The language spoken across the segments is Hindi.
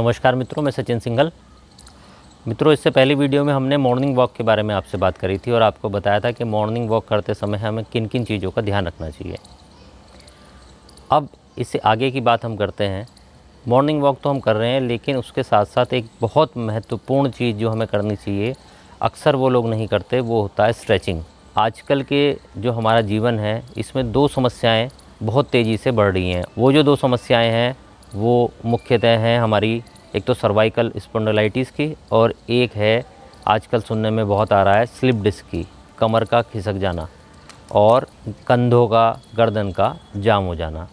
नमस्कार मित्रों, मैं सचिन सिंघल। मित्रों, इससे पहली वीडियो में हमने मॉर्निंग वॉक के बारे में आपसे बात करी थी और आपको बताया था कि मॉर्निंग वॉक करते समय हमें किन किन चीज़ों का ध्यान रखना चाहिए। अब इससे आगे की बात हम करते हैं। मॉर्निंग वॉक तो हम कर रहे हैं, लेकिन उसके साथ साथ एक बहुत महत्वपूर्ण चीज़ जो हमें करनी चाहिए, अक्सर वो लोग नहीं करते, वो होता है स्ट्रेचिंग। आजकल के जो हमारा जीवन है, इसमें दो समस्याएँ बहुत तेज़ी से बढ़ रही हैं। वो जो दो समस्याएँ हैं वो मुख्यतः हैं हमारी, एक तो सर्वाइकल स्पॉन्डिलाइटिस की और एक है आजकल सुनने में बहुत आ रहा है स्लिप डिस्क की, कमर का खिसक जाना और कंधों का, गर्दन का जाम हो जाना।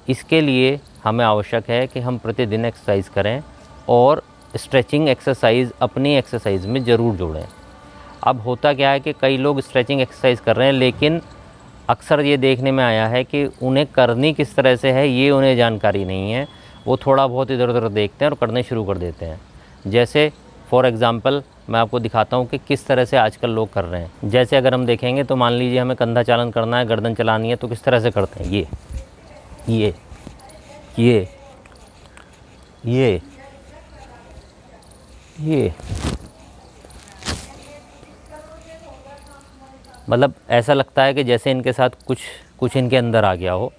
इसके लिए हमें आवश्यक है कि हम प्रतिदिन एक्सरसाइज करें और स्ट्रेचिंग एक्सरसाइज अपनी एक्सरसाइज में ज़रूर जोड़ें। अब होता क्या है कि कई लोग स्ट्रेचिंग एक्सरसाइज कर रहे हैं, लेकिन अक्सर ये देखने में आया है कि उन्हें करनी किस तरह से है ये उन्हें जानकारी नहीं है। वो थोड़ा बहुत इधर उधर देखते हैं और करने शुरू कर देते हैं। जैसे फॉर एग्ज़ाम्पल मैं आपको दिखाता हूँ कि किस तरह से आजकल लोग कर रहे हैं। जैसे अगर हम देखेंगे तो मान लीजिए हमें कंधा चालन करना है, गर्दन चलानी है, तो किस तरह से करते हैं, ये ये ये ये मतलब ऐसा लगता है कि जैसे इनके साथ कुछ इनके अंदर आ गया हो।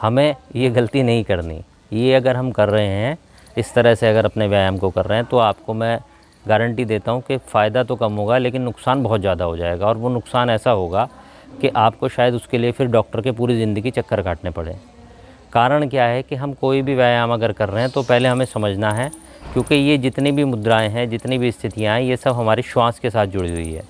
हमें ये गलती नहीं करनी। ये अगर हम कर रहे हैं इस तरह से, अगर अपने व्यायाम को कर रहे हैं, तो आपको मैं गारंटी देता हूँ कि फ़ायदा तो कम होगा, लेकिन नुकसान बहुत ज़्यादा हो जाएगा। और वो नुकसान ऐसा होगा कि आपको शायद उसके लिए फिर डॉक्टर के पूरी ज़िंदगी चक्कर काटने पड़े। कारण क्या है कि हम कोई भी व्यायाम अगर कर रहे हैं तो पहले हमें समझना है, क्योंकि ये जितनी भी मुद्राएँ हैं, जितनी भी स्थितियाँ हैं, ये सब हमारी श्वास के साथ जुड़ी हुई है।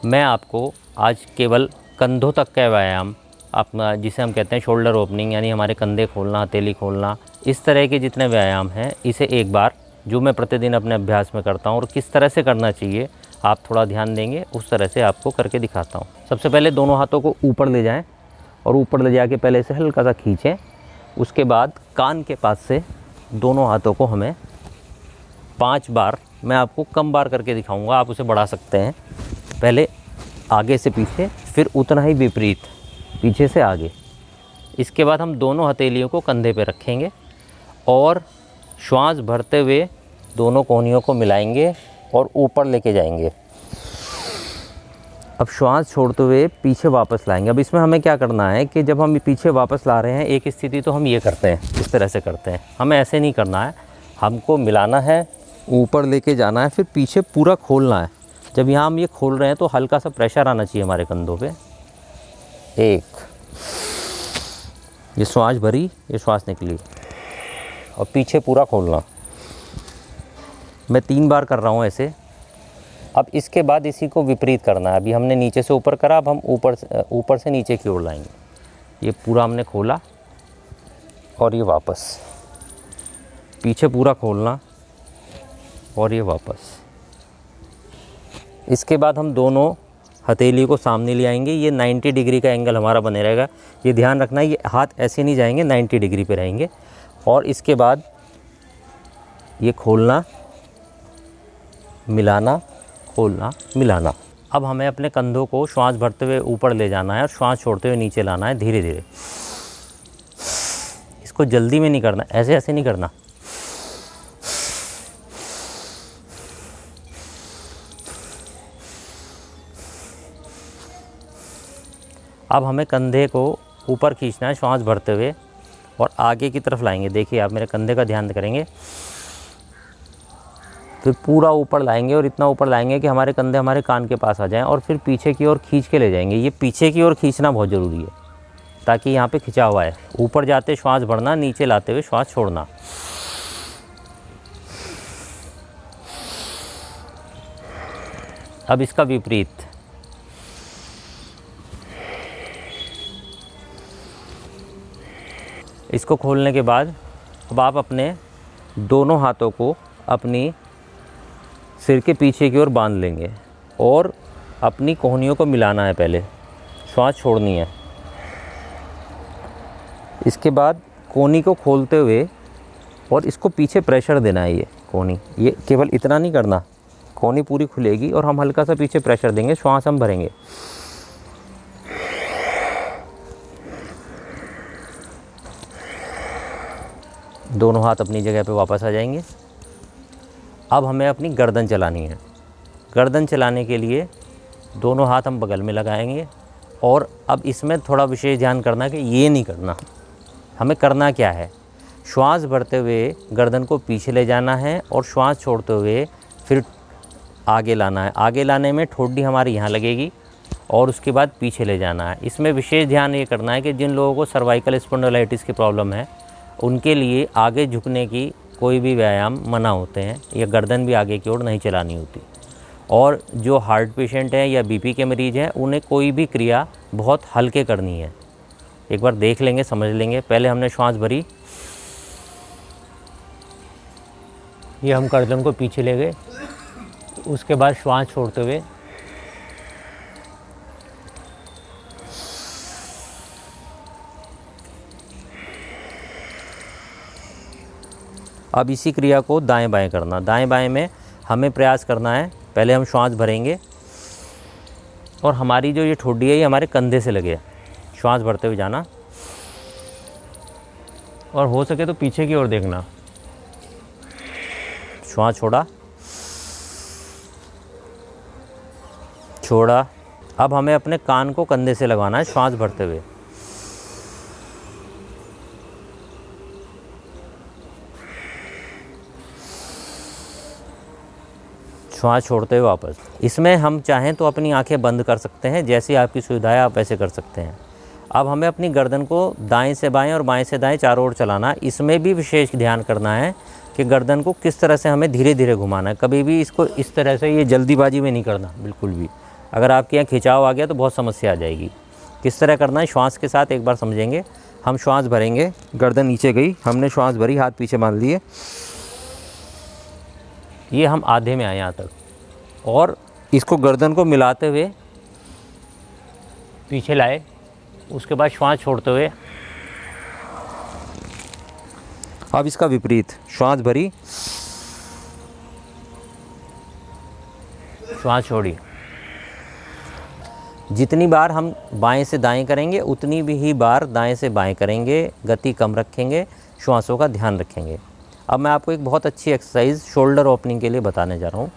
मैं आपको आज केवल कंधों तक का व्यायाम, अपना जिसे हम कहते हैं शोल्डर ओपनिंग, यानी हमारे कंधे खोलना, हथेली खोलना, इस तरह के जितने व्यायाम हैं, इसे एक बार जो मैं प्रतिदिन अपने अभ्यास में करता हूँ और किस तरह से करना चाहिए, आप थोड़ा ध्यान देंगे उस तरह से आपको करके दिखाता हूँ। सबसे पहले दोनों हाथों को ऊपर ले जाएं और ऊपर ले जाके पहले से हल्का सा खींचें। उसके बाद कान के पास से दोनों हाथों को हमें 5 बार, मैं आपको कम बार करके दिखाऊँगा, आप उसे बढ़ा सकते हैं। पहले आगे से पीछे, फिर उतना ही विपरीत, पीछे से आगे। इसके बाद हम दोनों हथेलियों को कंधे पे रखेंगे और श्वास भरते हुए दोनों कोहनियों को मिलाएंगे और ऊपर लेके जाएंगे। अब श्वास छोड़ते हुए पीछे वापस लाएंगे। अब इसमें हमें क्या करना है कि जब हम पीछे वापस ला रहे हैं, एक स्थिति तो हम ये करते हैं, इस तरह से करते हैं। हमें ऐसे नहीं करना है, हमको मिलाना है, ऊपर लेके जाना है, फिर पीछे पूरा खोलना है। जब यहाँ हम ये खोल रहे हैं तो हल्का सा प्रेशर आना चाहिए हमारे कंधों पे। एक, ये श्वास भरी, ये श्वास निकली और पीछे पूरा खोलना। मैं 3 बार कर रहा हूँ ऐसे। अब इसके बाद इसी को विपरीत करना है। अभी हमने नीचे से ऊपर करा, अब हम ऊपर से नीचे की ओर लाएंगे। ये पूरा हमने खोला और ये वापस, पीछे पूरा खोलना और ये वापस। इसके बाद हम दोनों हथेली को सामने ले आएंगे। ये 90 डिग्री का एंगल हमारा बने रहेगा। ये ध्यान रखना है, ये हाथ ऐसे नहीं जाएंगे, 90 डिग्री पे रहेंगे। और इसके बाद ये खोलना, मिलाना, खोलना, मिलाना। अब हमें अपने कंधों को श्वास भरते हुए ऊपर ले जाना है और श्वास छोड़ते हुए नीचे लाना है, धीरे धीरे। इसको जल्दी में नहीं करना, ऐसे ऐसे नहीं करना। अब हमें कंधे को ऊपर खींचना है श्वास भरते हुए और आगे की तरफ लाएंगे। देखिए, आप मेरे कंधे का ध्यान करेंगे, फिर पूरा ऊपर लाएंगे और इतना ऊपर लाएंगे कि हमारे कंधे हमारे कान के पास आ जाएं और फिर पीछे की ओर खींच के ले जाएंगे। ये पीछे की ओर खींचना बहुत ज़रूरी है, ताकि यहाँ पे खिंचा हुआ है। ऊपर जाते श्वास भरना, नीचे लाते हुए श्वास छोड़ना। अब इसका विपरीत, इसको खोलने के बाद अब आप अपने दोनों हाथों को अपनी सिर के पीछे की ओर बांध लेंगे और अपनी कोहनियों को मिलाना है। पहले श्वास छोड़नी है। इसके बाद कोहनी को खोलते हुए और इसको पीछे प्रेशर देना है। ये कोहनी, ये केवल इतना नहीं करना, कोहनी पूरी खुलेगी और हम हल्का सा पीछे प्रेशर देंगे, श्वास हम भरेंगे। दोनों हाथ अपनी जगह पे वापस आ जाएंगे। अब हमें अपनी गर्दन चलानी है। गर्दन चलाने के लिए दोनों हाथ हम बगल में लगाएंगे और अब इसमें थोड़ा विशेष ध्यान करना कि ये नहीं करना। हमें करना क्या है, श्वास भरते हुए गर्दन को पीछे ले जाना है और श्वास छोड़ते हुए फिर आगे लाना है। आगे लाने में ठोडी हमारी यहाँ लगेगी और उसके बाद पीछे ले जाना है। इसमें विशेष ध्यान ये करना है कि जिन लोगों को सर्वाइकल स्पॉन्डिलाइटिस की प्रॉब्लम है उनके लिए आगे झुकने की कोई भी व्यायाम मना होते हैं, या गर्दन भी आगे की ओर नहीं चलानी होती। और जो हार्ट पेशेंट हैं या बीपी के मरीज़ हैं उन्हें कोई भी क्रिया बहुत हल्के करनी है। एक बार देख लेंगे, समझ लेंगे। पहले हमने श्वास भरी, ये हम गर्दन को पीछे ले गए, उसके बाद श्वास छोड़ते हुए अब इसी क्रिया को दाएं बाएं करना। दाएं बाएं में हमें प्रयास करना है, पहले हम श्वास भरेंगे और हमारी जो ये ठोडी है ये हमारे कंधे से लगे। श्वास भरते हुए जाना और हो सके तो पीछे की ओर देखना। श्वास छोड़ा, छोड़ा। अब हमें अपने कान को कंधे से लगाना है श्वास भरते हुए। श्वास छोड़ते हुए वापस। इसमें हम चाहें तो अपनी आंखें बंद कर सकते हैं, जैसी आपकी सुविधा है आप ऐसे कर सकते हैं। अब हमें अपनी गर्दन को दाएं से बाएं और बाएं से दाएं चारों ओर चलाना। इसमें भी विशेष ध्यान करना है कि गर्दन को किस तरह से हमें धीरे धीरे घुमाना है। कभी भी इसको इस तरह से ये जल्दीबाजी में नहीं करना बिल्कुल भी। अगर आपके यहाँ खिंचाव आ गया तो बहुत समस्या आ जाएगी। किस तरह करना है श्वास के साथ एक बार समझेंगे। हम श्वास भरेंगे, गर्दन नीचे गई, हमने श्वास भरी, हाथ पीछे बांध लिए, ये हम आधे में आए यहाँ तक, और इसको गर्दन को मिलाते हुए पीछे लाए। उसके बाद श्वास छोड़ते हुए अब इसका विपरीत, श्वास भरी, श्वास छोड़ी। जितनी बार हम बाएं से दाएं करेंगे उतनी भी ही बार दाएं से बाएं करेंगे। गति कम रखेंगे, श्वासों का ध्यान रखेंगे। अब मैं आपको एक बहुत अच्छी एक्सरसाइज शोल्डर ओपनिंग के लिए बताने जा रहा हूँ।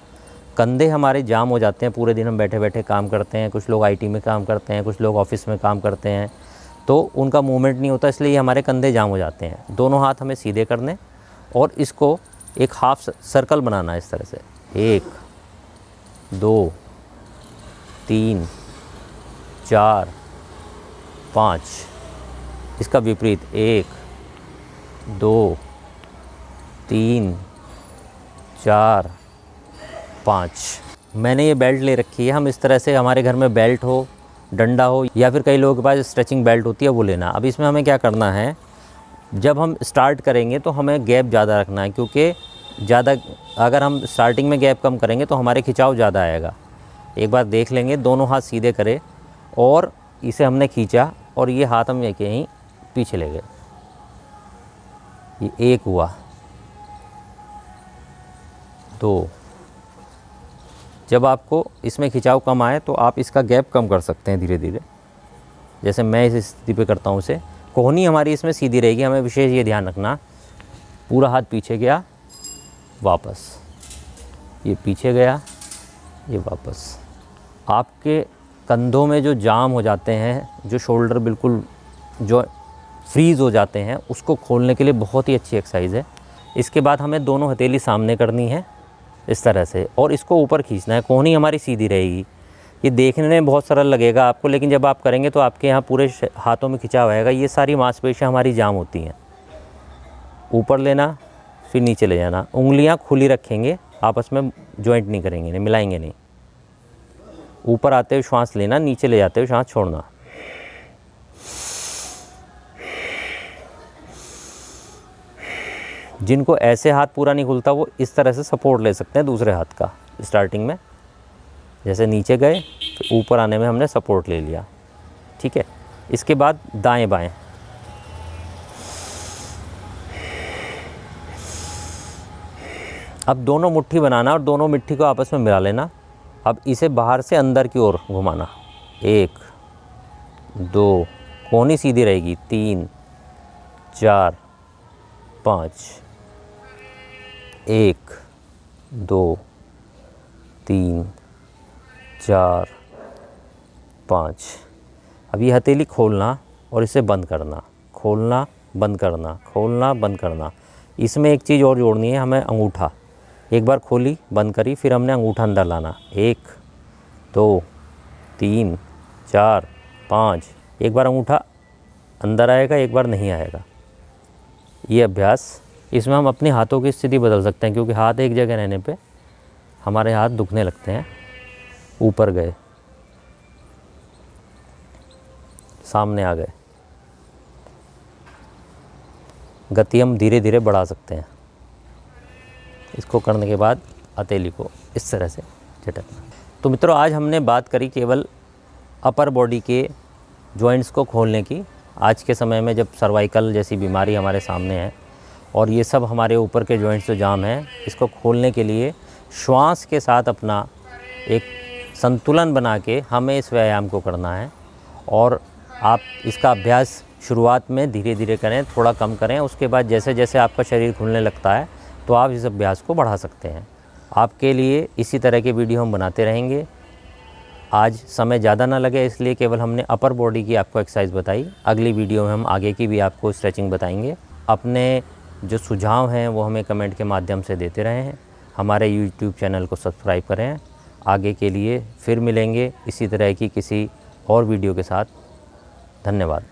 कंधे हमारे जाम हो जाते हैं, पूरे दिन हम बैठे बैठे काम करते हैं। कुछ लोग आईटी में काम करते हैं, कुछ लोग ऑफिस में काम करते हैं, तो उनका मूवमेंट नहीं होता, इसलिए हमारे कंधे जाम हो जाते हैं। दोनों हाथ हमें सीधे करने और इसको एक हाफ सर्कल बनाना है इस तरह से। 1 2 3 4 5। इसका विपरीत 1 2 3 4 5। मैंने ये बेल्ट ले रखी है। हम इस तरह से, हमारे घर में बेल्ट हो, डंडा हो, या फिर कई लोगों के पास स्ट्रेचिंग बेल्ट होती है, वो लेना। अब इसमें हमें क्या करना है, जब हम स्टार्ट करेंगे तो हमें गैप ज़्यादा रखना है, क्योंकि ज़्यादा अगर हम स्टार्टिंग में गैप कम करेंगे तो हमारे खिंचाव ज़्यादा आएगा। एक बार देख लेंगे, दोनों हाथ सीधे करें और इसे हमने खींचा और ये हाथ हम यहीं पीछे ले गए। ये 1 हुआ, 2। जब आपको इसमें खिंचाव कम आए तो आप इसका गैप कम कर सकते हैं धीरे धीरे, जैसे मैं इस स्थिति पे करता हूँ। इसे कोहनी हमारी इसमें सीधी रहेगी। हमें विशेष ये ध्यान रखना, पूरा हाथ पीछे गया, वापस, ये पीछे गया, ये वापस। आपके कंधों में जो जाम हो जाते हैं, जो शोल्डर बिल्कुल जो फ्रीज़ हो जाते हैं, उसको खोलने के लिए बहुत ही अच्छी एक्सरसाइज है। इसके बाद हमें दोनों हथेली सामने करनी है इस तरह से, और इसको ऊपर खींचना है। कोहनी हमारी सीधी रहेगी। ये देखने में बहुत सरल लगेगा आपको, लेकिन जब आप करेंगे तो आपके यहाँ पूरे हाथों में खिंचाव आएगा। ये सारी मांसपेशियाँ हमारी जाम होती हैं। ऊपर लेना, फिर नीचे ले जाना। उंगलियाँ खुली रखेंगे, आपस में जॉइंट नहीं करेंगे, नहीं मिलाएंगे नहीं। ऊपर आते हुए श्वास लेना, नीचे ले जाते हुए श्वास छोड़ना। जिनको ऐसे हाथ पूरा नहीं खुलता वो इस तरह से सपोर्ट ले सकते हैं दूसरे हाथ का। स्टार्टिंग में जैसे नीचे गए, फिर ऊपर आने में हमने सपोर्ट ले लिया, ठीक है। इसके बाद दाएं बाएं। अब दोनों मुट्ठी बनाना और दोनों मुट्ठी को आपस में मिला लेना। अब इसे बाहर से अंदर की ओर घुमाना। 1 2, कोहनी सीधी रहेगी। 3 4 5, 1, 2, 3, 4, 5। अब ये हथेली खोलना और इसे बंद करना, खोलना बंद करना, खोलना बंद करना। इसमें एक चीज़ और जोड़नी है हमें, अंगूठा। एक बार खोली बंद करी, फिर हमने अंगूठा अंदर लाना, 1, 2, 3, 4, 5। एक बार अंगूठा अंदर आएगा, एक बार नहीं आएगा। ये अभ्यास, इसमें हम अपने हाथों की स्थिति बदल सकते हैं, क्योंकि हाथ एक जगह रहने पे हमारे हाथ दुखने लगते हैं। ऊपर गए, सामने आ गए। गति हम धीरे धीरे बढ़ा सकते हैं। इसको करने के बाद हथेली को इस तरह से झटकना। तो मित्रों, आज हमने बात करी केवल अपर बॉडी के जॉइंट्स को खोलने की। आज के समय में जब सर्वाइकल जैसी बीमारी हमारे सामने है और ये सब हमारे ऊपर के जॉइंट्स जो जाम हैं, इसको खोलने के लिए श्वास के साथ अपना एक संतुलन बना के हमें इस व्यायाम को करना है। और आप इसका अभ्यास शुरुआत में धीरे धीरे करें, थोड़ा कम करें। उसके बाद जैसे जैसे आपका शरीर खुलने लगता है तो आप इस अभ्यास को बढ़ा सकते हैं। आपके लिए इसी तरह के वीडियो हम बनाते रहेंगे। आज समय ज़्यादा ना लगे, इसलिए केवल हमने अपर बॉडी की आपको एक्सरसाइज बताई। अगली वीडियो में हम आगे की भी आपको स्ट्रेचिंग बताएंगे। अपने जो सुझाव हैं वो हमें कमेंट के माध्यम से देते रहें। हमारे यूट्यूब चैनल को सब्सक्राइब करें। आगे के लिए फिर मिलेंगे इसी तरह की किसी और वीडियो के साथ। धन्यवाद।